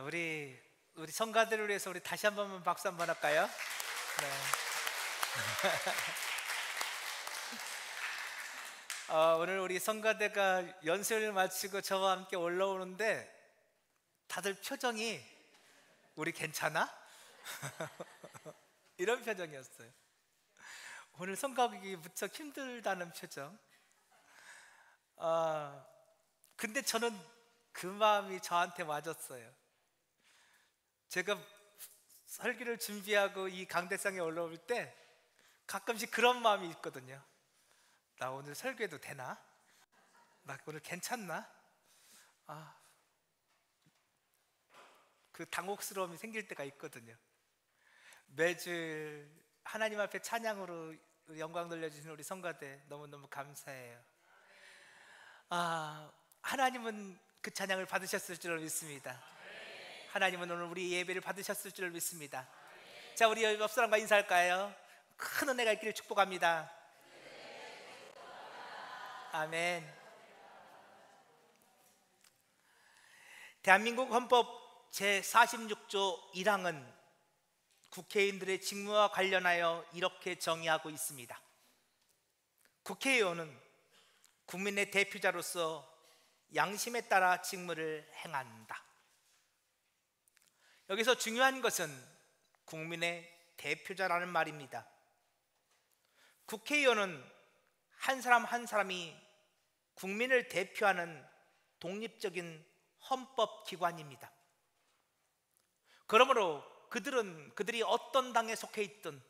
우리 성가들을 위해서 우리 다시 한 번만 박수 한번 할까요? 네. 오늘 우리 성가대가 연설을 마치고 저와 함께 올라오는데 다들 표정이 우리 괜찮아? 이런 표정이었어요. 오늘 성가기 무척 힘들다는 표정. 근데 저는 그 마음이 저한테 와줬어요. 제가 설교를 준비하고 이 강대상에 올라올 때 가끔씩 그런 마음이 있거든요. 나 오늘 설교해도 되나? 나 오늘 괜찮나? 그 당혹스러움이 생길 때가 있거든요. 매주 하나님 앞에 찬양으로 영광 돌려주신 우리 성가대 너무너무 감사해요. 하나님은 그 찬양을 받으셨을 줄 믿습니다. 하나님은 오늘 우리 예배를 받으셨을 줄 믿습니다. 자, 우리 옆 사람과 인사할까요? 큰 은혜가 있기를 축복합니다. 아멘. 대한민국 헌법 제46조 1항은 국회의원들의 직무와 관련하여 이렇게 정의하고 있습니다. 국회의원은 국민의 대표자로서 양심에 따라 직무를 행한다. 여기서 중요한 것은 국민의 대표자라는 말입니다. 국회의원은 한 사람 한 사람이 국민을 대표하는 독립적인 헌법기관입니다. 그러므로 그들이 어떤 당에 속해 있든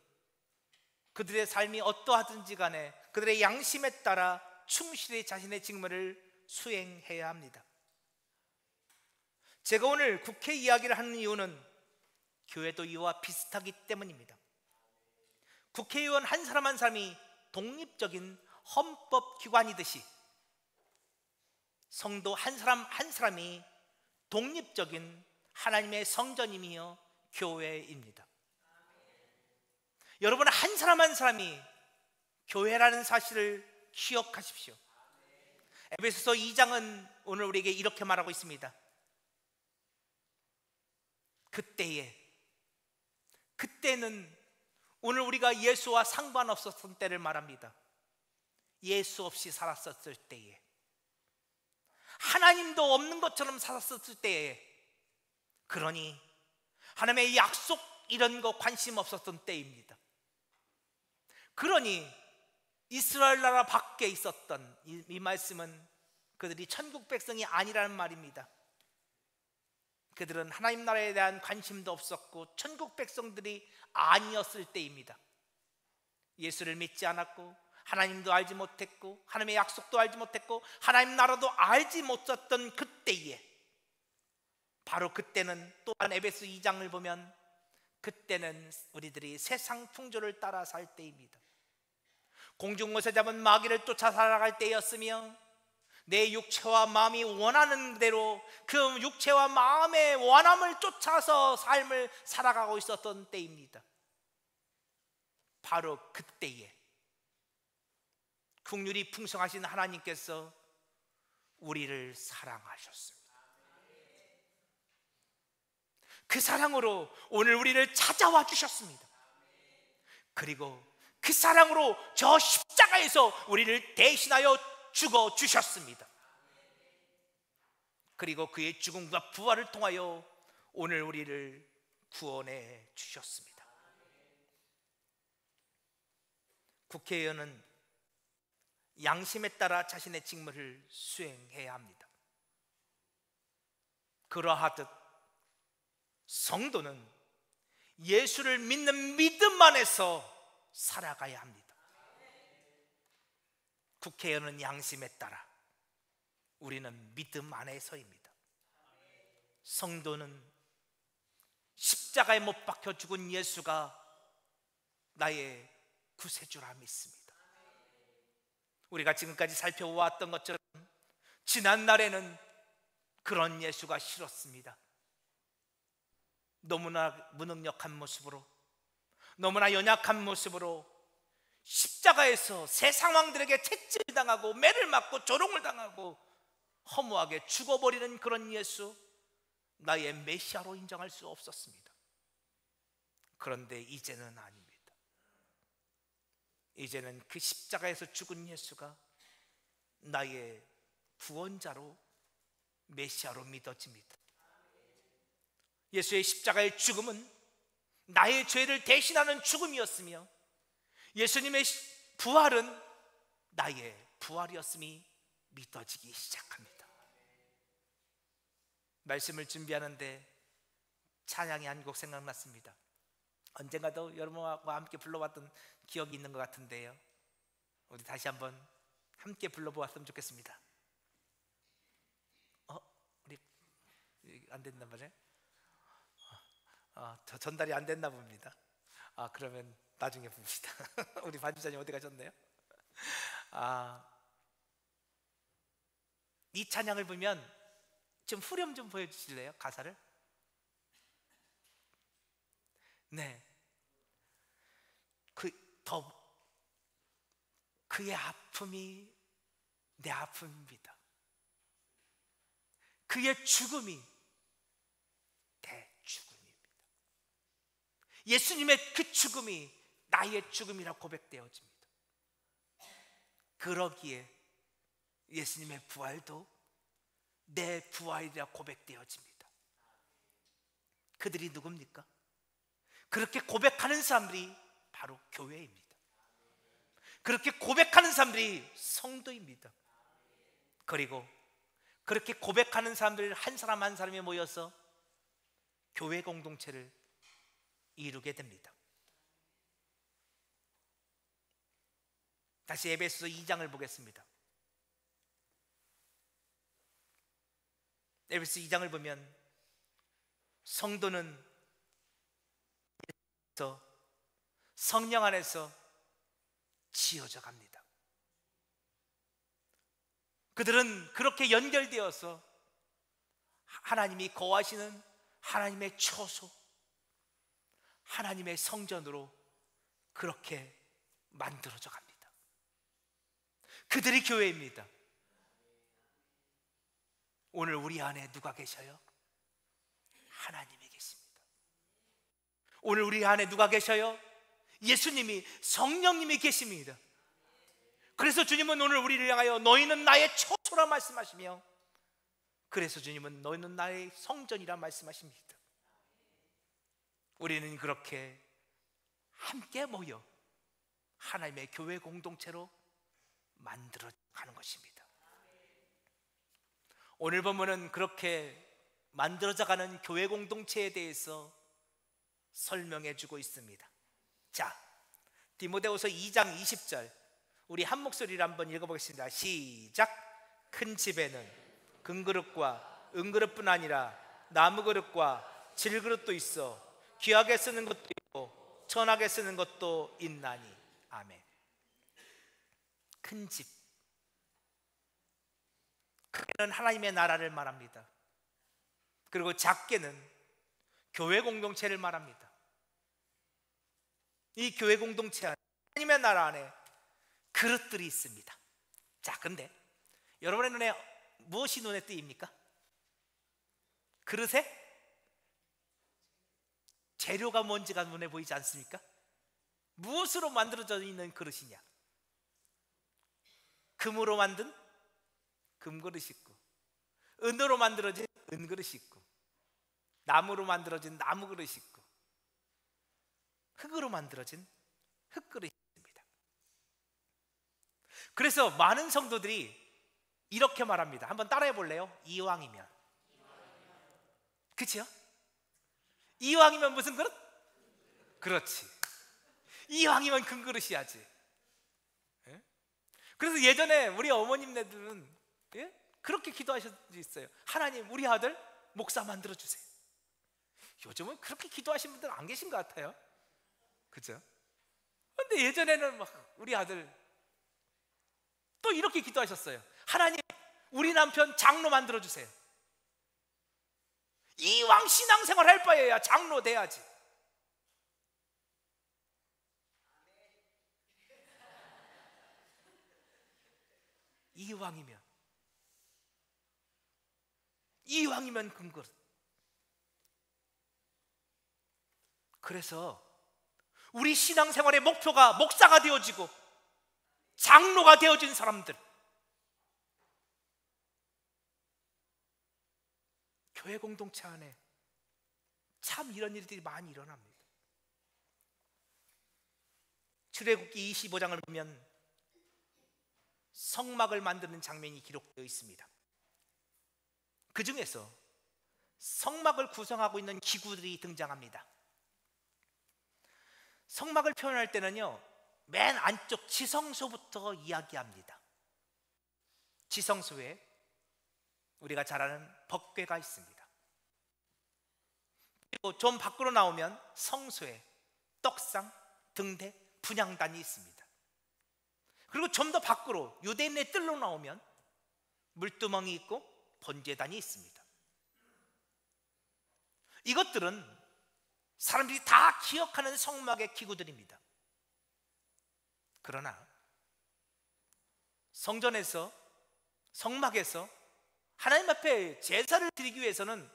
그들의 삶이 어떠하든지 간에 그들의 양심에 따라 충실히 자신의 직무를 수행해야 합니다. 제가 오늘 국회 이야기를 하는 이유는 교회도 이와 비슷하기 때문입니다. 국회의원 한 사람 한 사람이 독립적인 헌법기관이듯이 성도 한 사람 한 사람이 독립적인 하나님의 성전이며 교회입니다. 여러분 한 사람 한 사람이 교회라는 사실을 기억하십시오. 에베소서 2장은 오늘 우리에게 이렇게 말하고 있습니다. 그때는 오늘 우리가 예수와 상관없었던 때를 말합니다. 예수 없이 살았었을 때에, 하나님도 없는 것처럼 살았었을 때에, 그러니 하나님의 약속 이런 거 관심 없었던 때입니다. 그러니 이스라엘 나라 밖에 있었던 이 말씀은 그들이 천국 백성이 아니라는 말입니다. 그들은 하나님 나라에 대한 관심도 없었고 천국 백성들이 아니었을 때입니다. 예수를 믿지 않았고 하나님도 알지 못했고 하나님의 약속도 알지 못했고 하나님 나라도 알지 못했던 그때에, 바로 그때는 또한 에베소 2장을 보면 그때는 우리들이 세상 풍조를 따라 살 때입니다. 공중못에 잡은 마귀를 쫓아 살아갈 때였으며 내 육체와 마음이 원하는 대로 그 육체와 마음의 원함을 쫓아서 삶을 살아가고 있었던 때입니다. 바로 그때에 긍휼이 풍성하신 하나님께서 우리를 사랑하셨습니다. 그 사랑으로 오늘 우리를 찾아와 주셨습니다. 그리고 그 사랑으로 저 십자가에서 우리를 대신하여 죽어 주셨습니다. 그리고 그의 죽음과 부활을 통하여 오늘 우리를 구원해 주셨습니다. 국회의원은 양심에 따라 자신의 직무를 수행해야 합니다. 그러하듯 성도는 예수를 믿는 믿음 안에서 살아가야 합니다. 국회의원은 양심에 따라, 우리는 믿음 안에서입니다. 성도는 십자가에 못 박혀 죽은 예수가 나의 구세주라 믿습니다. 우리가 지금까지 살펴왔던 것처럼 지난 날에는 그런 예수가 싫었습니다. 너무나 무능력한 모습으로, 너무나 연약한 모습으로 십자가에서 세상 왕들에게 채찍을 당하고 매를 맞고 조롱을 당하고 허무하게 죽어버리는 그런 예수, 나의 메시아로 인정할 수 없었습니다. 그런데 이제는 아닙니다. 이제는 그 십자가에서 죽은 예수가 나의 구원자로, 메시아로 믿어집니다. 예수의 십자가의 죽음은 나의 죄를 대신하는 죽음이었으며, 예수님의 부활은 나의 부활이었음이 믿어지기 시작합니다. 말씀을 준비하는데 찬양이 한 곡 생각났습니다. 언젠가도 여러분과 함께 불러봤던 기억이 있는 것 같은데요, 우리 다시 한번 함께 불러보았으면 좋겠습니다. 우리 안 됐나 보네. 저 전달이 안 됐나 봅니다. 그러면 나중에 봅시다. 우리 반주자님 어디 가셨나요? 이 찬양을 보면 좀 후렴 좀 보여주실래요? 가사를? 네. 그의 아픔이 내 아픔입니다. 그의 죽음이 내 죽음입니다. 예수님의 그 죽음이 나의 죽음이라 고백되어집니다. 그러기에 예수님의 부활도 내 부활이라 고백되어집니다. 그들이 누굽니까? 그렇게 고백하는 사람들이 바로 교회입니다. 그렇게 고백하는 사람들이 성도입니다. 그리고 그렇게 고백하는 사람들 한 사람 한 사람이 모여서 교회 공동체를 이루게 됩니다. 다시 에베소서 2장을 보겠습니다. 에베소서 2장을 보면 성도는 성령 안에서 지어져 갑니다. 그들은 그렇게 연결되어서 하나님이 거하시는 하나님의 처소, 하나님의 성전으로 그렇게 만들어져 갑니다. 그들이 교회입니다. 오늘 우리 안에 누가 계셔요? 하나님이 계십니다. 오늘 우리 안에 누가 계셔요? 예수님이, 성령님이 계십니다. 그래서 주님은 오늘 우리를 향하여 너희는 나의 처소라 말씀하시며, 그래서 주님은 너희는 나의 성전이라 말씀하십니다. 우리는 그렇게 함께 모여 하나님의 교회 공동체로 만들어가는 것입니다. 오늘 본문은 그렇게 만들어져가는 교회 공동체에 대해서 설명해 주고 있습니다. 자, 디모데후서 2장 20절 우리 한 목소리로 한번 읽어보겠습니다. 시작. 큰 집에는 금그릇과 은그릇뿐 아니라 나무그릇과 질그릇도 있어 귀하게 쓰는 것도 있고 천하게 쓰는 것도 있나니. 아멘. 큰 집, 크게는 하나님의 나라를 말합니다. 그리고 작게는 교회 공동체를 말합니다. 이 교회 공동체 안에, 하나님의 나라 안에 그릇들이 있습니다. 자, 근데 여러분의 눈에 무엇이 눈에 띄입니까? 그릇에 재료가 뭔지가 눈에 보이지 않습니까? 무엇으로 만들어져 있는 그릇이냐? 금으로 만든 금그릇이 있고, 은으로 만들어진 은그릇이 있고, 나무로 만들어진 나무그릇이 있고, 흙으로 만들어진 흙그릇이 있습니다. 그래서 많은 성도들이 이렇게 말합니다. 한번 따라해 볼래요? 이왕이면. 그렇죠? 이왕이면 무슨 그릇? 그렇지. 이왕이면 금그릇이야지. 예? 그래서 예전에 우리 어머님네들은 그렇게 기도하셨 있어요. 하나님, 우리 아들 목사 만들어 주세요. 요즘은 그렇게 기도하신 분들 안 계신 것 같아요. 그죠? 근데 예전에는 막 우리 아들 또 이렇게 기도하셨어요. 하나님, 우리 남편 장로 만들어 주세요. 이왕 신앙생활 할 바에야 장로 돼야지. 이왕이면 금그릇. 그래서 우리 신앙생활의 목표가 목사가 되어지고 장로가 되어진 사람들, 교회 공동체 안에 참 이런 일들이 많이 일어납니다. 출애굽기 25장을 보면 성막을 만드는 장면이 기록되어 있습니다. 그 중에서 성막을 구성하고 있는 기구들이 등장합니다. 성막을 표현할 때는요, 맨 안쪽 지성소부터 이야기합니다. 지성소에 우리가 잘 아는 법궤가 있습니다. 그리고 좀 밖으로 나오면 성소에 떡상, 등대, 분향단이 있습니다. 그리고 좀 더 밖으로 유대인의 뜰로 나오면 물두멍이 있고 번제단이 있습니다. 이것들은 사람들이 다 기억하는 성막의 기구들입니다. 그러나 성전에서, 성막에서 하나님 앞에 제사를 드리기 위해서는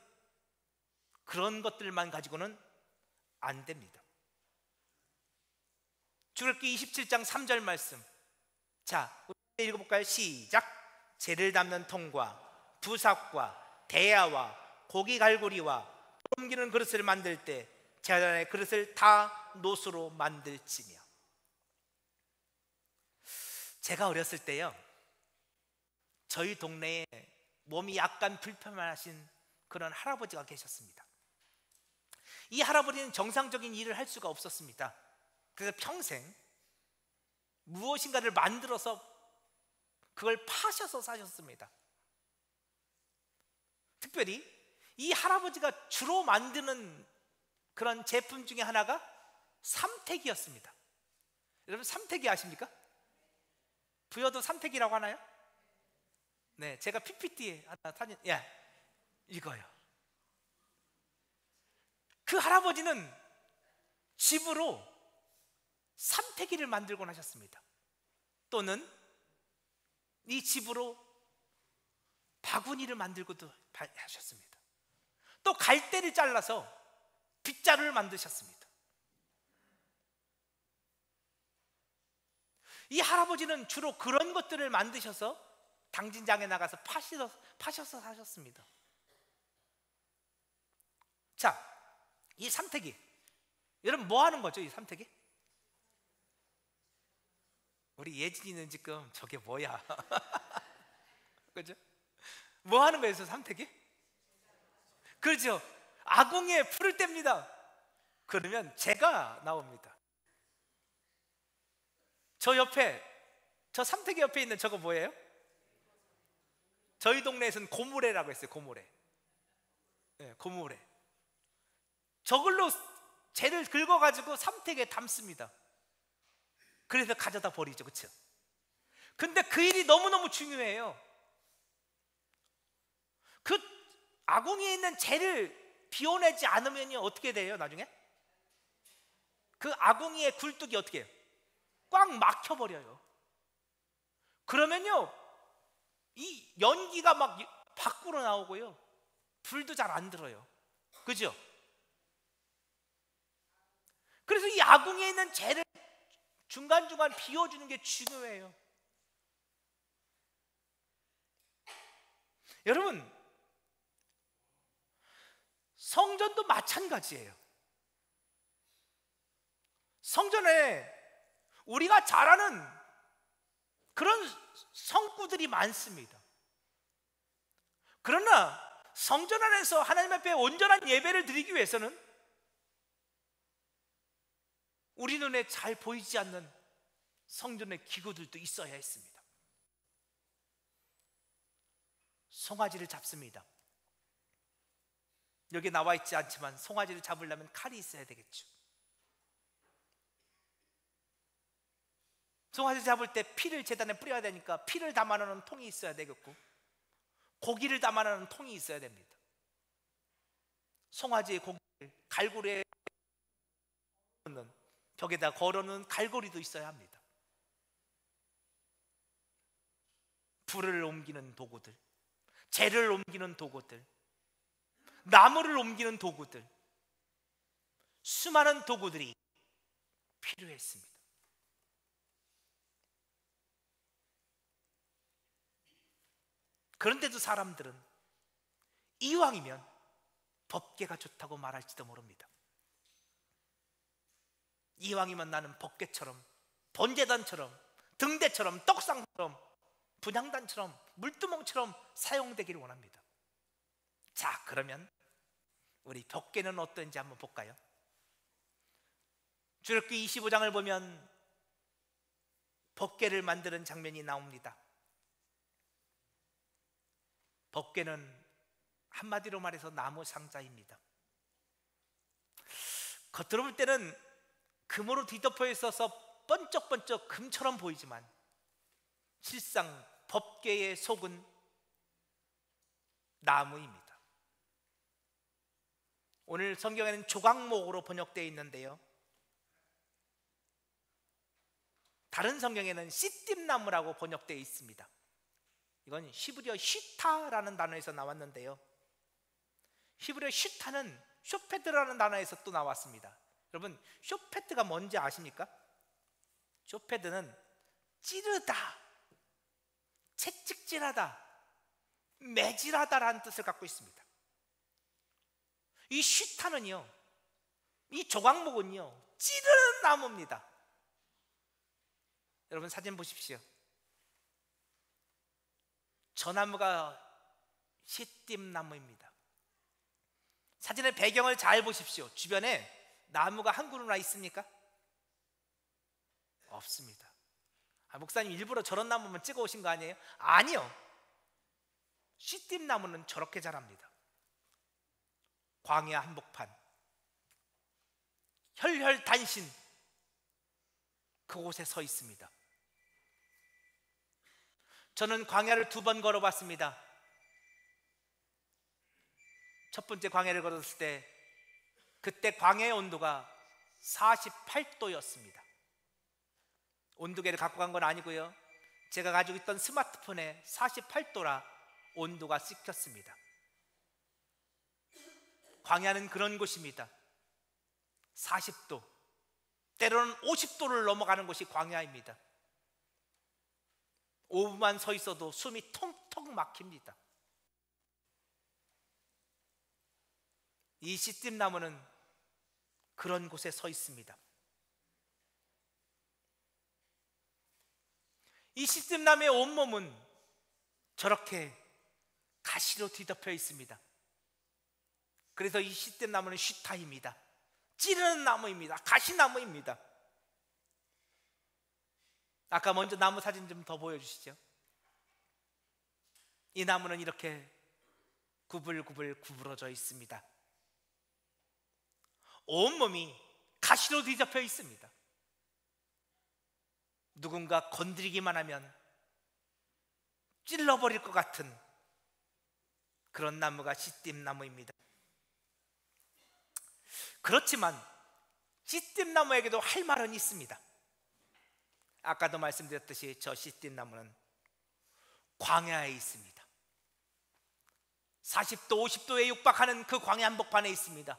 그런 것들만 가지고는 안 됩니다. 출애굽기 27장 3절 말씀, 자, 우리 읽어볼까요? 시작. 재를 담는 통과 부삭과 대야와 고기 갈고리와 옮기는 그릇을 만들 때 제단의 그릇을 다 노수로 만들지며. 제가 어렸을 때요, 저희 동네에 몸이 약간 불편하신 그런 할아버지가 계셨습니다. 이 할아버지는 정상적인 일을 할 수가 없었습니다. 그래서 평생 무엇인가를 만들어서 그걸 파셔서 사셨습니다. 특별히 이 할아버지가 주로 만드는 그런 제품 중에 하나가 삼택이었습니다. 여러분, 삼택이 아십니까? 부여도 삼택이라고 하나요? 네, 제가 PPT에 하나 사진, 이거요. 그 할아버지는 집으로 삼태기를 만들곤 하셨습니다. 또는 이 집으로 바구니를 만들고도 하셨습니다. 또 갈대를 잘라서 빗자루를 만드셨습니다. 이 할아버지는 주로 그런 것들을 만드셔서 당진장에 나가서 파셔서 사셨습니다. 자, 이 삼태기, 여러분 뭐 하는 거죠, 이 삼태기? 우리 예진이는 지금 저게 뭐야? 그죠? 뭐 하는 거예요, 삼태기? 그렇죠. 아궁이에 풀을 뗍니다. 그러면 재가 나옵니다. 저 옆에, 저 삼태기 옆에 있는 저거 뭐예요? 저희 동네에서는 고무래라고 했어요. 고무래. 네, 고무래. 저걸로 재를 긁어가지고 삼택에 담습니다. 그래서 가져다 버리죠, 그렇죠? 근데 그 일이 너무너무 중요해요. 그 아궁이에 있는 재를 비워내지 않으면 어떻게 돼요, 나중에? 그 아궁이의 굴뚝이 어떻게 해요? 꽉 막혀버려요. 그러면요, 이 연기가 막 밖으로 나오고요, 불도 잘 안 들어요. 그죠? 그래서 이 아궁이에 있는 재를 중간중간 비워주는 게 중요해요. 여러분, 성전도 마찬가지예요. 성전에 우리가 잘 아는 그런 성구들이 많습니다. 그러나 성전 안에서 하나님 앞에 온전한 예배를 드리기 위해서는 우리 눈에 잘 보이지 않는 성전의 기구들도 있어야 했습니다. 송아지를 잡습니다. 여기 나와 있지 않지만 송아지를 잡으려면 칼이 있어야 되겠죠. 송아지 잡을 때 피를 제단에 뿌려야 되니까 피를 담아놓는 통이 있어야 되겠고, 고기를 담아놓는 통이 있어야 됩니다. 송아지의 고기를 갈고리에 넣는, 벽에다 걸어놓은 갈고리도 있어야 합니다. 불을 옮기는 도구들, 재를 옮기는 도구들, 나무를 옮기는 도구들, 수많은 도구들이 필요했습니다. 그런데도 사람들은 이왕이면 법궤가 좋다고 말할지도 모릅니다. 이왕이면 나는 법궤처럼, 번제단처럼, 등대처럼, 떡상처럼, 분향단처럼, 물두멍처럼 사용되기를 원합니다. 자, 그러면 우리 법궤는 어떤지 한번 볼까요? 출애굽기 25장을 보면 법궤를 만드는 장면이 나옵니다. 법궤는 한마디로 말해서 나무 상자입니다. 겉으로 볼 때는 금으로 뒤덮여 있어서 번쩍번쩍 금처럼 보이지만 실상 법궤의 속은 나무입니다. 오늘 성경에는 조각목으로 번역되어 있는데요, 다른 성경에는 씨띠나무라고 번역되어 있습니다. 이건 히브리어 슈타라는 단어에서 나왔는데요, 히브리어 슈타는 쇼페드라는 단어에서 또 나왔습니다. 여러분, 쇼페드가 뭔지 아십니까? 쇼페드는 찌르다, 채찍질하다, 매질하다라는 뜻을 갖고 있습니다. 이 슈타는요, 이 조각목은요, 찌르는 나무입니다. 여러분 사진 보십시오. 저 나무가 시띠나무입니다. 사진의 배경을 잘 보십시오. 주변에 나무가 한 그루나 있습니까? 없습니다. 목사님 일부러 저런 나무만 찍어 오신 거 아니에요? 아니요. 시띠나무는 저렇게 자랍니다. 광야 한복판, 혈혈단신, 그곳에 서 있습니다. 저는 광야를 2번 걸어봤습니다. 첫 번째 광야를 걸었을 때 그때 광야의 온도가 48도였습니다. 온도계를 갖고 간 건 아니고요, 제가 가지고 있던 스마트폰에 48도라 온도가 찍혔습니다. 광야는 그런 곳입니다. 40도, 때로는 50도를 넘어가는 곳이 광야입니다. 5분만 서 있어도 숨이 턱턱 막힙니다. 이 시띠나무는 그런 곳에 서 있습니다. 이 시띠나무의 온몸은 저렇게 가시로 뒤덮여 있습니다. 그래서 이 시띠나무는 슈타입니다. 찌르는 나무입니다. 가시나무입니다. 아까 먼저 나무 사진 좀 더 보여주시죠. 이 나무는 이렇게 구불구불 구부러져 있습니다. 온몸이 가시로 뒤덮여 있습니다. 누군가 건드리기만 하면 찔러버릴 것 같은 그런 나무가 시띠나무입니다. 그렇지만 시띠나무에게도 할 말은 있습니다. 아까도 말씀드렸듯이 저 시띠나무는 광야에 있습니다. 40도 50도에 육박하는 그 광야 한복판에 있습니다.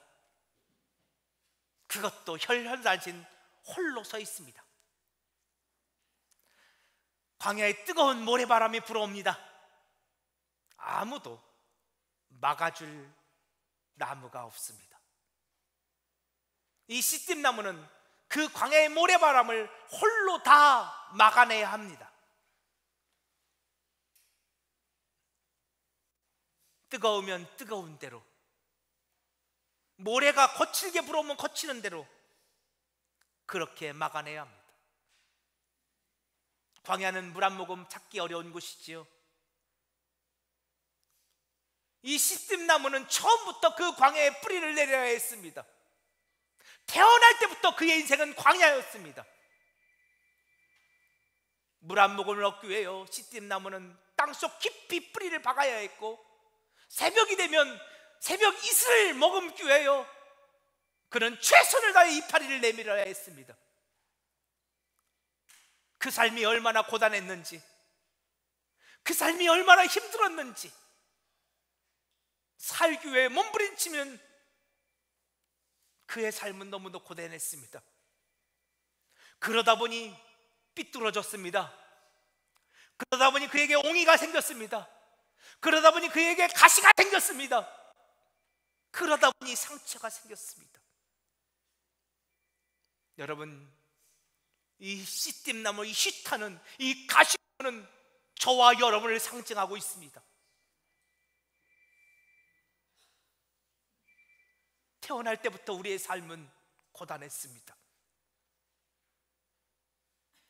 그것도 혈혈단신 홀로 서 있습니다. 광야에 뜨거운 모래바람이 불어옵니다. 아무도 막아줄 나무가 없습니다. 이 시띠나무는 그 광야의 모래바람을 홀로 다 막아내야 합니다. 뜨거우면 뜨거운 대로, 모래가 거칠게 불어오면 거치는 대로 그렇게 막아내야 합니다. 광야는 물 한 모금 찾기 어려운 곳이지요. 이 시띠나무는 처음부터 그 광야에 뿌리를 내려야 했습니다. 태어날 때부터 그의 인생은 광야였습니다. 물 한 모금을 얻기 위해요, 시띠나무는 땅속 깊이 뿌리를 박아야 했고, 새벽이 되면 새벽 이슬을 머금기 위해요, 그는 최선을 다해 이파리를 내밀어야 했습니다. 그 삶이 얼마나 고단했는지, 그 삶이 얼마나 힘들었는지, 살기 위해 몸부림치면 그의 삶은 너무도 고단했습니다. 그러다 보니 삐뚤어졌습니다. 그러다 보니 그에게 옹이가 생겼습니다. 그러다 보니 그에게 가시가 생겼습니다. 그러다 보니 상처가 생겼습니다. 여러분, 이 씨띠나무, 이 시타는, 이 가시는 저와 여러분을 상징하고 있습니다. 태어날 때부터 우리의 삶은 고단했습니다.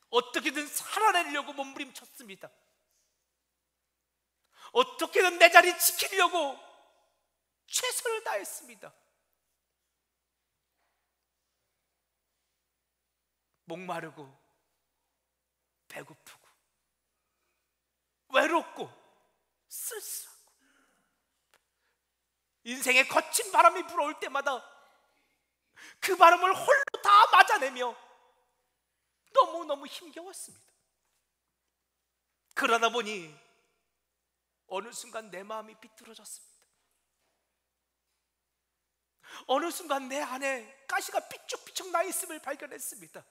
어떻게든 살아내려고 몸부림쳤습니다. 어떻게든 내 자리 지키려고 최선을 다했습니다. 목마르고 배고프고 외롭고 쓸쓸하고 인생의 거친 바람이 불어올 때마다 그 바람을 홀로 다 맞아내며 너무너무 힘겨웠습니다. 그러다 보니 어느 순간 내 마음이 비뚤어졌습니다. 어느 순간 내 안에 가시가 삐쭉삐쭉 나 있음을 발견했습니다.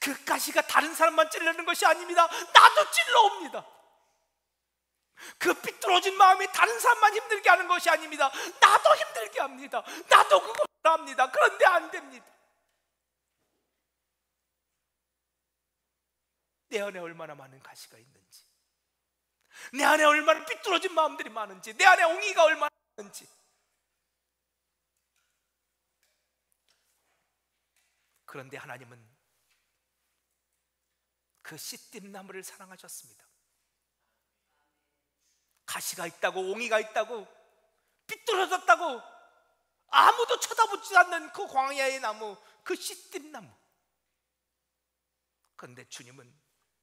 그 가시가 다른 사람만 찌르는 것이 아닙니다. 나도 찔러옵니다. 그 삐뚤어진 마음이 다른 사람만 힘들게 하는 것이 아닙니다. 나도 힘들게 합니다. 나도 그걸 합니다. 그런데 안 됩니다. 내 안에 얼마나 많은 가시가 있는지, 내 안에 얼마나 삐뚤어진 마음들이 많은지, 내 안에 옹이가 얼마나 많은지. 그런데 하나님은 그 씨띠나무를 사랑하셨습니다. 가시가 있다고, 옹이가 있다고, 삐뚤어졌다고 아무도 쳐다보지 않는 그 광야의 나무, 그 씨띠나무. 그런데 주님은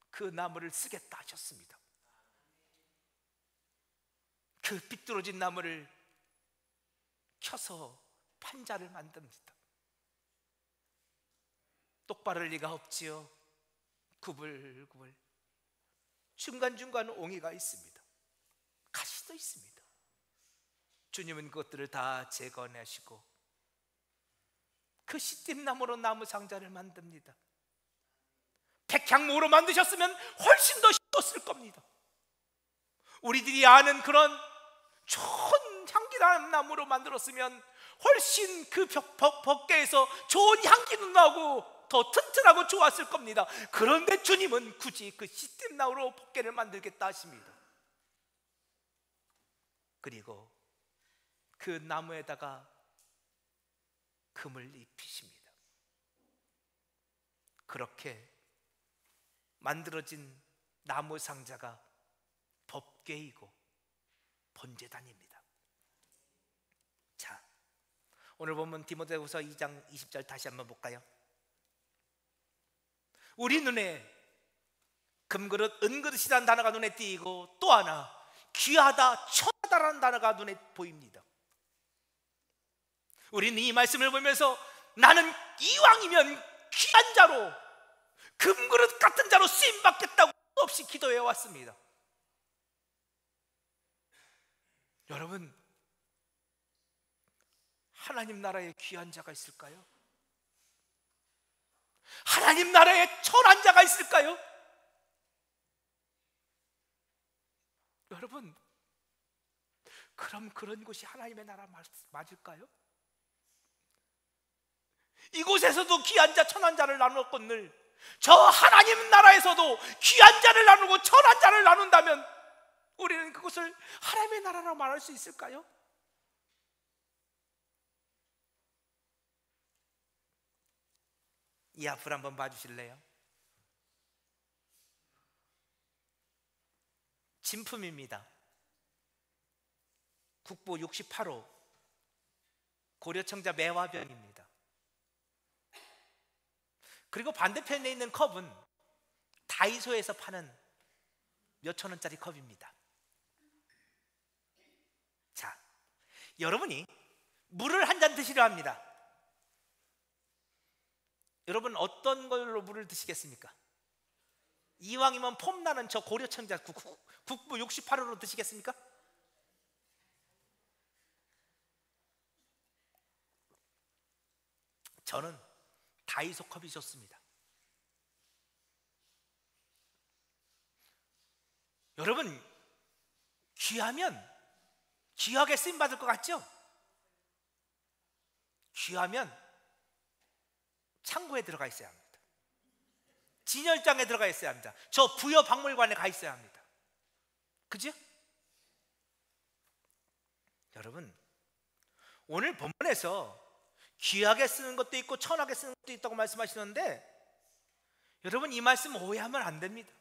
그 나무를 쓰겠다 하셨습니다. 그 삐뚤어진 나무를 켜서 판자를 만듭니다. 똑바를 리가 없지요. 구불구불. 중간중간 옹이가 있습니다. 가시도 있습니다. 주님은 그것들을 다 제거하시고 그 씨띠나무로 나무 상자를 만듭니다. 백향목으로 만드셨으면 훨씬 더 쉬웠을 겁니다. 우리들이 아는 그런 좋은 향기나는 나무로 만들었으면 훨씬 그 벽계에서 좋은 향기도 나고 더 튼튼하고 좋았을 겁니다. 그런데 주님은 굳이 그 씨띠나무로 벽계를 만들겠다 하십니다. 그리고 그 나무에다가 금을 입히십니다. 그렇게 만들어진 나무 상자가 법궤이고 번제단입니다. 자, 오늘 본문 디모데후서 2장 20절 다시 한번 볼까요? 우리 눈에 금그릇, 은그릇이라는 단어가 눈에 띄고 또 하나 귀하다, 천하다라는 단어가 눈에 보입니다. 우리는 이 말씀을 보면서 나는 이왕이면 귀한 자로, 금그릇 같은 자로 쓰임받겠다고 없이 기도해 왔습니다. 여러분, 하나님 나라에 귀한 자가 있을까요? 하나님 나라에 천한 자가 있을까요? 여러분, 그럼 그런 곳이 하나님의 나라 맞을까요? 이곳에서도 귀한 자, 천한 자를 나누었거늘 저 하나님 나라에서도 귀한 자를 나누고 천한 자를 나눈다면 우리는 그것을 하나님의 나라라고 말할 수 있을까요? 이 앞을 한번 봐주실래요? 진품입니다. 국보 68호 고려청자 매화병입니다. 그리고 반대편에 있는 컵은 다이소에서 파는 몇천 원짜리 컵입니다. 자, 여러분이 물을 한 잔 드시려 합니다. 여러분 어떤 걸로 물을 드시겠습니까? 이왕이면 폼나는 저 고려청자 국보 68호로 드시겠습니까? 저는 다이소 컵이 좋습니다. 여러분, 귀하면 귀하게 쓰임 받을 것 같죠? 귀하면 창고에 들어가 있어야 합니다. 진열장에 들어가 있어야 합니다. 저 부여 박물관에 가 있어야 합니다. 그죠? 여러분, 오늘 본문에서 귀하게 쓰는 것도 있고 천하게 쓰는 것도 있다고 말씀하시는데, 여러분, 이 말씀 오해하면 안 됩니다.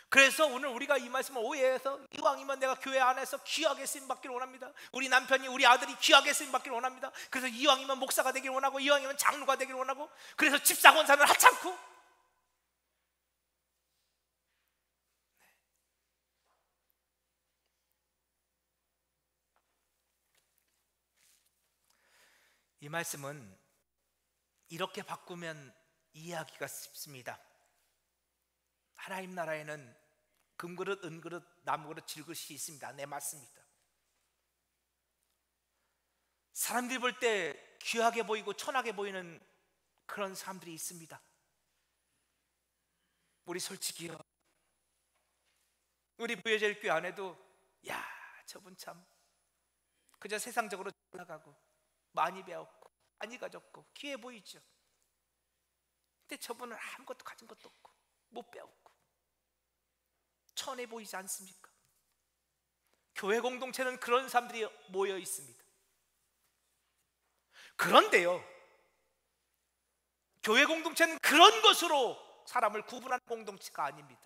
그래서 오늘 우리가 이 말씀을 오해해서 이왕이면 내가 교회 안에서 귀하게 쓰임 받기를 원합니다. 우리 남편이, 우리 아들이 귀하게 쓰임 받기를 원합니다. 그래서 이왕이면 목사가 되기를 원하고, 이왕이면 장로가 되기를 원하고, 그래서 집사 권사는 하찮고, 이 말씀은 이렇게 바꾸면 이해하기가 쉽습니다. 하나님 나라에는 금그릇, 은그릇, 나무그릇, 질그릇이 있습니다. 네, 맞습니다. 사람들이 볼 때 귀하게 보이고 천하게 보이는 그런 사람들이 있습니다. 우리 솔직히요, 우리 부여제일교회 안에도 야, 저분 참 그저 세상적으로 나가고 많이 배웠고 많이 가졌고 귀해 보이죠. 근데 저분은 아무것도 가진 것도 없고 못 배웠고 천해 보이지 않습니까? 교회 공동체는 그런 사람들이 모여 있습니다. 그런데요, 교회 공동체는 그런 것으로 사람을 구분하는 공동체가 아닙니다.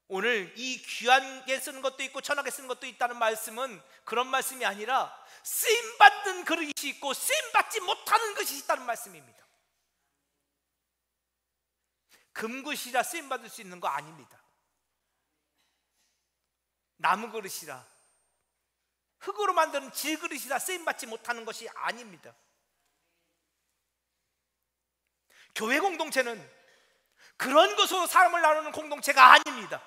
오늘 이 귀하게 쓰는 것도 있고 천하게 쓰는 것도 있다는 말씀은 그런 말씀이 아니라 쓰임받는 그릇이 있고 쓰임받지 못하는 것이 있다는 말씀입니다. 금그릇이라 쓰임받을 수 있는 거 아닙니다. 나무그릇이라, 흙으로 만드는 질그릇이라 쓰임받지 못하는 것이 아닙니다. 교회 공동체는 그런 것으로 사람을 나누는 공동체가 아닙니다.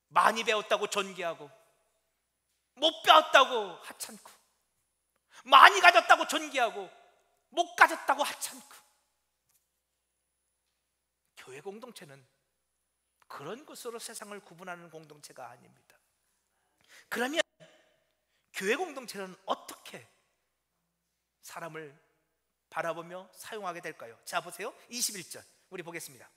많이 배웠다고 존귀하고, 못 배웠다고 하찮고, 많이 가졌다고 존귀하고, 못 가졌다고 하찮고. 교회 공동체는 그런 것으로 세상을 구분하는 공동체가 아닙니다. 그러면 교회 공동체는 어떻게 사람을 바라보며 사용하게 될까요? 자, 보세요. 21절 우리 보겠습니다.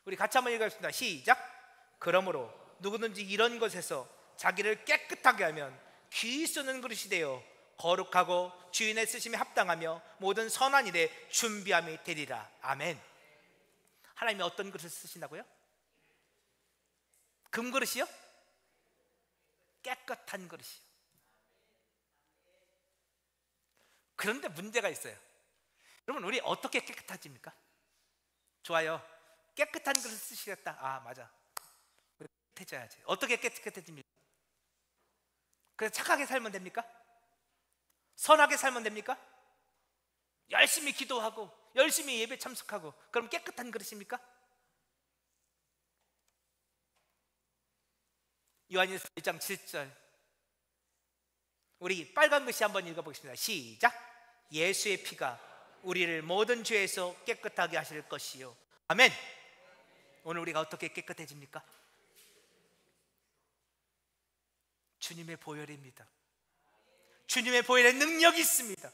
우리 같이 한번 읽어보겠습니다. 시작. 그러므로 누구든지 이런 것에서 자기를 깨끗하게 하면 귀 쓰는 그릇이 되어 거룩하고 주인의 쓰심에 합당하며 모든 선한 일에 준비함이 되리라. 아멘. 하나님이 어떤 그릇을 쓰신다고요? 금그릇이요? 깨끗한 그릇이요. 그런데 문제가 있어요. 여러분, 우리 어떻게 깨끗해집니까? 좋아요. 깨끗한 그릇 쓰시겠다. 아, 맞아. 깨끗해져야지. 어떻게 깨끗해집니까? 그래서 착하게 살면 됩니까? 선하게 살면 됩니까? 열심히 기도하고 열심히 예배 참석하고 그럼 깨끗한 그릇입니까? 요한일서 1장 7절 우리 빨간 글씨 한번 읽어보겠습니다. 시작. 예수의 피가 우리를 모든 죄에서 깨끗하게 하실 것이요. 아멘. 오늘 우리가 어떻게 깨끗해집니까? 주님의 보혈입니다. 주님의 보혈에 능력이 있습니다.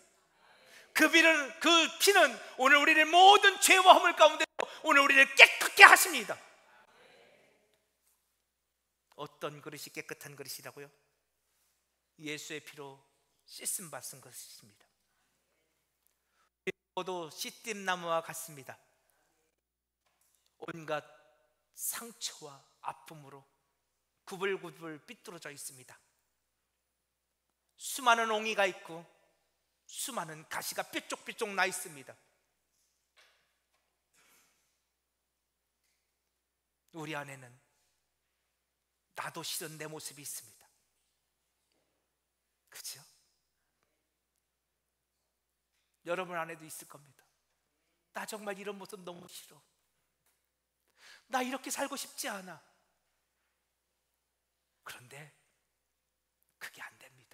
그 피는 오늘 우리를 모든 죄와 허물 가운데 오늘 우리를 깨끗게 하십니다. 어떤 그릇이 깨끗한 그릇이라고요? 예수의 피로 씻음 받은 것입니다. 모두 씨띠나무와 같습니다. 온갖 상처와 아픔으로 구불구불 삐뚤어져 있습니다. 수많은 옹이가 있고 수많은 가시가 삐쪽삐쪽 나 있습니다. 우리 안에는 나도 싫은 내 모습이 있습니다. 그렇죠? 여러분 안에도 있을 겁니다. 나 정말 이런 모습 너무 싫어. 나 이렇게 살고 싶지 않아. 그런데 그게 안 됩니다.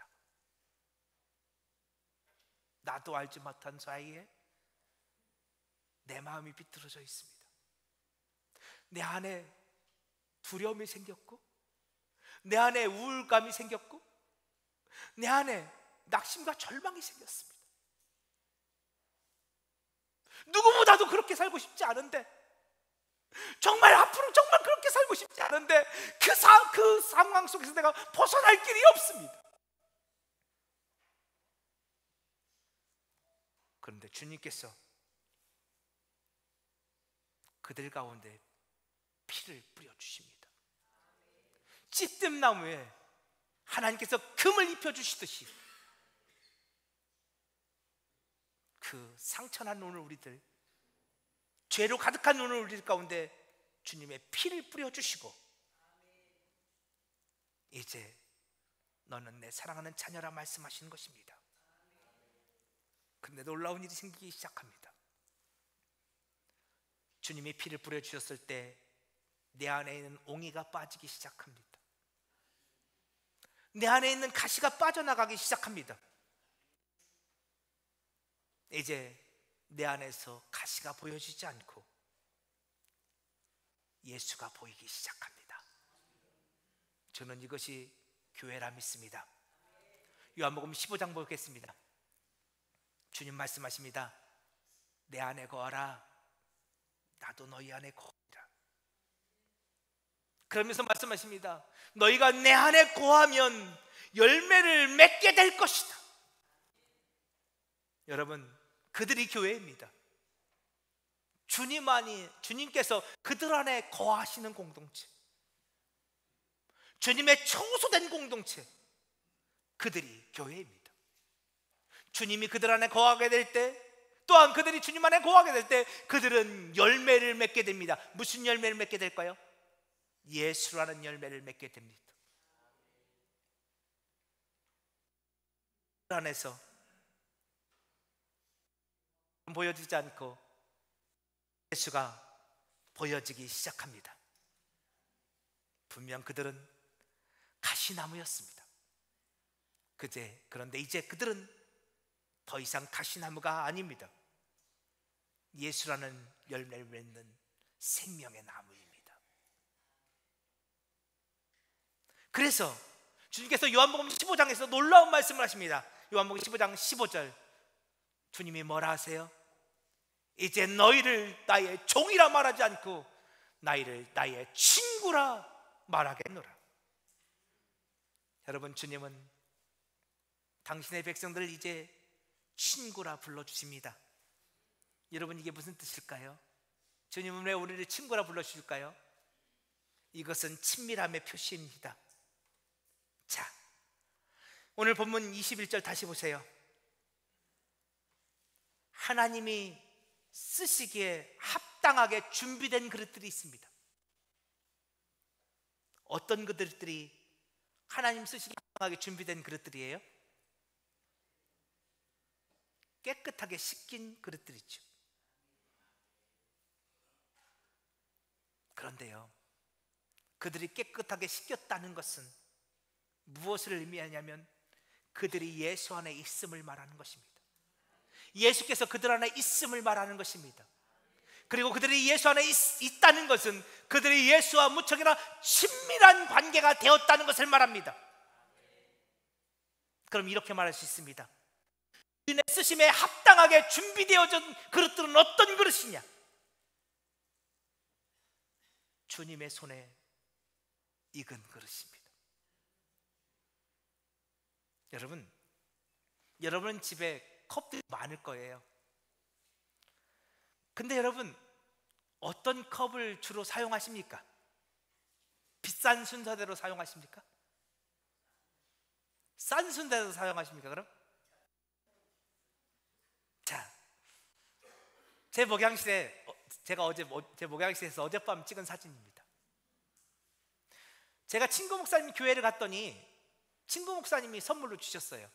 나도 알지 못한 사이에 내 마음이 비틀어져 있습니다. 내 안에 두려움이 생겼고, 내 안에 우울감이 생겼고, 내 안에 낙심과 절망이 생겼습니다. 누구보다도 그렇게 살고 싶지 않은데, 정말 앞으로 정말 그렇게 살고 싶지 않은데 그 상황 속에서 내가 벗어날 길이 없습니다. 그런데 주님께서 그들 가운데 피를 뿌려주십니다. 찌뜸나무에 하나님께서 금을 입혀주시듯이 그 상처난 눈을 우리들, 죄로 가득한 눈을 우리들 가운데 주님의 피를 뿌려주시고, 이제 너는 내 사랑하는 자녀라 말씀하시는 것입니다. 그런데 놀라운 일이 생기기 시작합니다. 주님이 피를 뿌려주셨을 때 내 안에 있는 옹이가 빠지기 시작합니다. 내 안에 있는 가시가 빠져나가기 시작합니다. 이제 내 안에서 가시가 보여지지 않고 예수가 보이기 시작합니다. 저는 이것이 교회라 믿습니다. 요한복음 15장 보겠습니다. 주님 말씀하십니다. 내 안에 거하라, 나도 너희 안에 거하리라. 그러면서 말씀하십니다. 너희가 내 안에 거하면 열매를 맺게 될 것이다. 여러분, 그들이 교회입니다. 주님께서 그들 안에 거하시는 공동체, 주님의 청소된 공동체, 그들이 교회입니다. 주님이 그들 안에 거하게 될 때, 또한 그들이 주님 안에 거하게 될 때 그들은 열매를 맺게 됩니다. 무슨 열매를 맺게 될까요? 예수라는 열매를 맺게 됩니다. 그 안에서 보여지지 않고 예수가 보여지기 시작합니다. 분명 그들은 가시나무였습니다. 그런데 이제 그들은 더 이상 가시나무가 아닙니다. 예수라는 열매를 맺는 생명의 나무입니다. 그래서 주님께서 요한복음 15장에서 놀라운 말씀을 하십니다. 요한복음 15장 15절, 주님이 뭐라 하세요? 이제 너희를 나의 종이라 말하지 않고 나를 나의 친구라 말하겠노라. 여러분, 주님은 당신의 백성들을 이제 친구라 불러주십니다. 여러분, 이게 무슨 뜻일까요? 주님은 왜 우리를 친구라 불러주실까요? 이것은 친밀함의 표시입니다. 자, 오늘 본문 21절 다시 보세요. 하나님이 쓰시기에 합당하게 준비된 그릇들이 있습니다. 어떤 그릇들이 하나님 쓰시기에 합당하게 준비된 그릇들이에요? 깨끗하게 씻긴 그릇들이죠. 그런데요, 그들이 깨끗하게 씻겼다는 것은 무엇을 의미하냐면 그들이 예수 안에 있음을 말하는 것입니다. 예수께서 그들 안에 있음을 말하는 것입니다. 그리고 그들이 예수 안에 있다는 것은 그들이 예수와 무척이나 친밀한 관계가 되었다는 것을 말합니다. 그럼 이렇게 말할 수 있습니다. 주님의 쓰심에 합당하게 준비되어진 그릇들은 어떤 그릇이냐? 주님의 손에 익은 그릇입니다. 여러분 집에 컵들이 많을 거예요. 근데 여러분, 어떤 컵을 주로 사용하십니까? 비싼 순서대로 사용하십니까? 싼 순서대로 사용하십니까? 그럼? 자, 제 목양실에 제 목양실에서 어젯밤 찍은 사진입니다. 제가 친구 목사님 교회를 갔더니 친구 목사님이 선물로 주셨어요.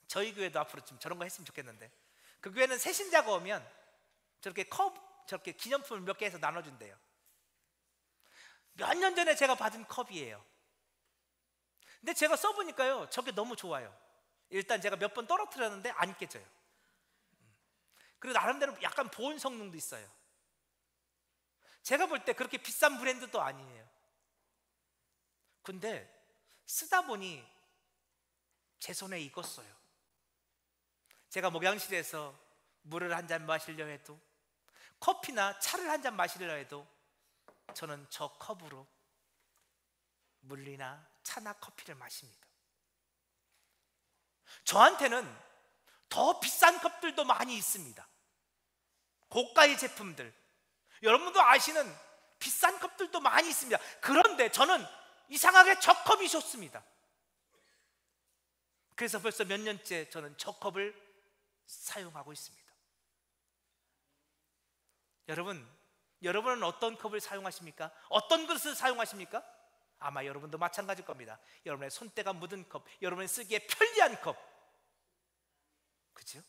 저희 교회도 앞으로 좀 저런 거 했으면 좋겠는데, 그 교회는 새신자가 오면 저렇게 기념품을 몇 개 해서 나눠준대요. 몇 년 전에 제가 받은 컵이에요. 근데 제가 써보니까요, 저게 너무 좋아요. 일단 제가 몇 번 떨어뜨렸는데 안 깨져요. 그리고 나름대로 약간 보온 성능도 있어요. 제가 볼 때 그렇게 비싼 브랜드도 아니에요. 근데 쓰다 보니 제 손에 익었어요. 제가 목양실에서 물을 한 잔 마시려 해도, 커피나 차를 한 잔 마시려 해도 저는 저 컵으로 물이나 차나 커피를 마십니다. 저한테는 더 비싼 컵들도 많이 있습니다. 고가의 제품들, 여러분도 아시는 비싼 컵들도 많이 있습니다. 그런데 저는 이상하게 저 컵이 좋습니다. 그래서 벌써 몇 년째 저는 저 컵을 사용하고 있습니다. 여러분은 어떤 컵을 사용하십니까? 어떤 그릇을 사용하십니까? 아마 여러분도 마찬가지일 겁니다. 여러분의 손때가 묻은 컵, 여러분이 쓰기에 편리한 컵, 그죠?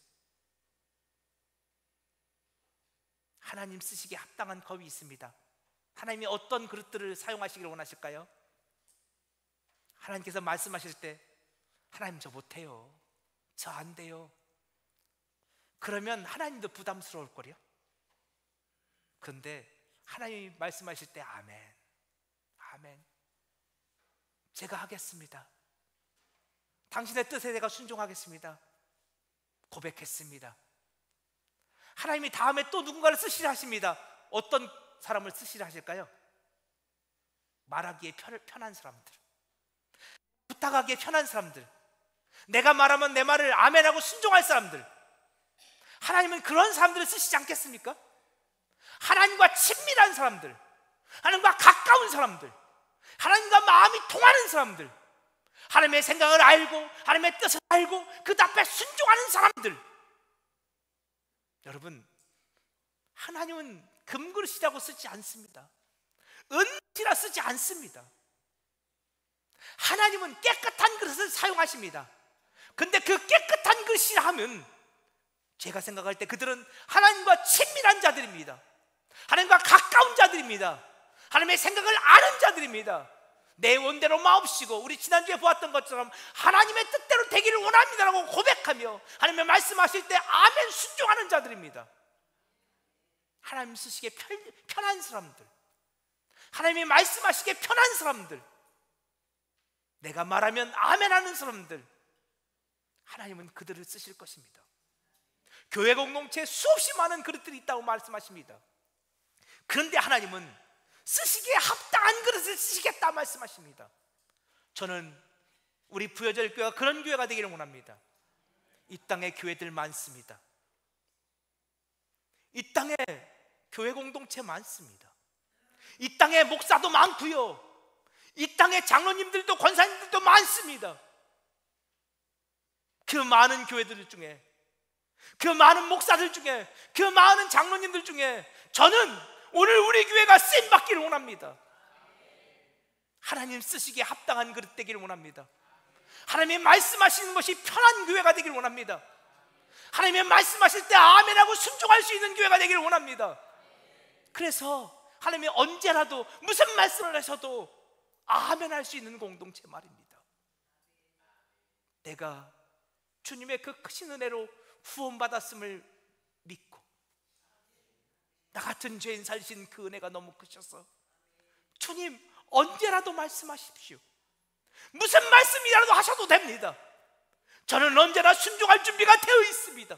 하나님 쓰시기에 합당한 컵이 있습니다. 하나님이 어떤 그릇들을 사용하시기를 원하실까요? 하나님께서 말씀하실 때 하나님 저 못해요, 저 안 돼요, 그러면 하나님도 부담스러울 거요. 그런데 하나님이 말씀하실 때 아멘, 아멘, 제가 하겠습니다, 당신의 뜻에 내가 순종하겠습니다, 고백했습니다. 하나님이 다음에 또 누군가를 쓰시려 하십니다. 어떤 사람을 쓰시려 하실까요? 말하기에 편한 사람들, 부탁하기에 편한 사람들, 내가 말하면 내 말을 아멘하고 순종할 사람들. 하나님은 그런 사람들을 쓰시지 않겠습니까? 하나님과 친밀한 사람들, 하나님과 가까운 사람들, 하나님과 마음이 통하는 사람들, 하나님의 생각을 알고 하나님의 뜻을 알고 그 앞에 순종하는 사람들. 여러분, 하나님은 금그릇이라고 쓰지 않습니다. 은이라 쓰지 않습니다. 하나님은 깨끗한 그릇을 사용하십니다. 근데 그 깨끗한 그릇이라 하면 제가 생각할 때 그들은 하나님과 친밀한 자들입니다. 하나님과 가까운 자들입니다. 하나님의 생각을 아는 자들입니다. 내 원대로 마옵시고, 우리 지난주에 보았던 것처럼 하나님의 뜻대로 되기를 원합니다라고 고백하며 하나님의 말씀하실 때 아멘 순종하는 자들입니다. 하나님 쓰시기에 편한 사람들, 하나님이 말씀하시기에 편한 사람들, 내가 말하면 아멘 하는 사람들, 하나님은 그들을 쓰실 것입니다. 교회 공동체에 수없이 많은 그릇들이 있다고 말씀하십니다. 그런데 하나님은 쓰시기에 합당한 그릇을 쓰시겠다 말씀하십니다. 저는 우리 부여절 교회가 그런 교회가 되기를 원합니다. 이 땅에 교회들 많습니다. 이 땅에 교회 공동체 많습니다. 이 땅에 목사도 많고요, 이 땅에 장로님들도 권사님들도 많습니다. 그 많은 교회들 중에, 그 많은 목사들 중에, 그 많은 장로님들 중에 저는 오늘 우리 교회가 쓰임 받기를 원합니다. 하나님 쓰시기에 합당한 그릇 되기를 원합니다. 하나님의 말씀하시는 것이 편한 교회가 되기를 원합니다. 하나님의 말씀하실 때 아멘하고 순종할 수 있는 교회가 되기를 원합니다. 그래서 하나님이 언제라도 무슨 말씀을 하셔도 아멘할 수 있는 공동체 말입니다. 내가 주님의 그 크신 은혜로 구원받았음을 믿고 나 같은 죄인 살리신 그 은혜가 너무 크셔서 주님 언제라도 말씀하십시오. 무슨 말씀이라도 하셔도 됩니다. 저는 언제나 순종할 준비가 되어 있습니다.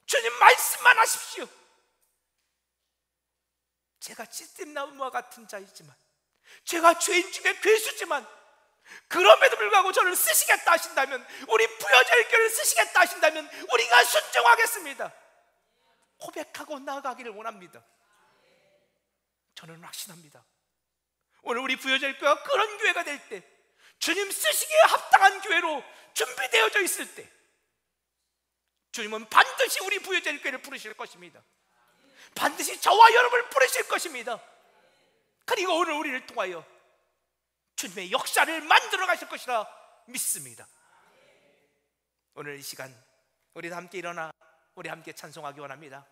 주님 말씀만 하십시오. 제가 찌띠나무와 같은 자이지만, 제가 죄인 중에 괴수지만, 그럼에도 불구하고 저를 쓰시겠다 하신다면, 우리 부여절교를 쓰시겠다 하신다면 우리가 순종하겠습니다. 고백하고 나아가기를 원합니다. 저는 확신합니다. 오늘 우리 부여절교가 그런 교회가 될 때, 주님 쓰시기에 합당한 교회로 준비되어져 있을 때, 주님은 반드시 우리 부여절교를 부르실 것입니다. 반드시 저와 여러분을 부르실 것입니다. 그리고 오늘 우리를 통하여 주님의 역사를 만들어 가실 것이라 믿습니다. 오늘 이 시간 우리 함께 일어나 우리 함께 찬송하기 원합니다.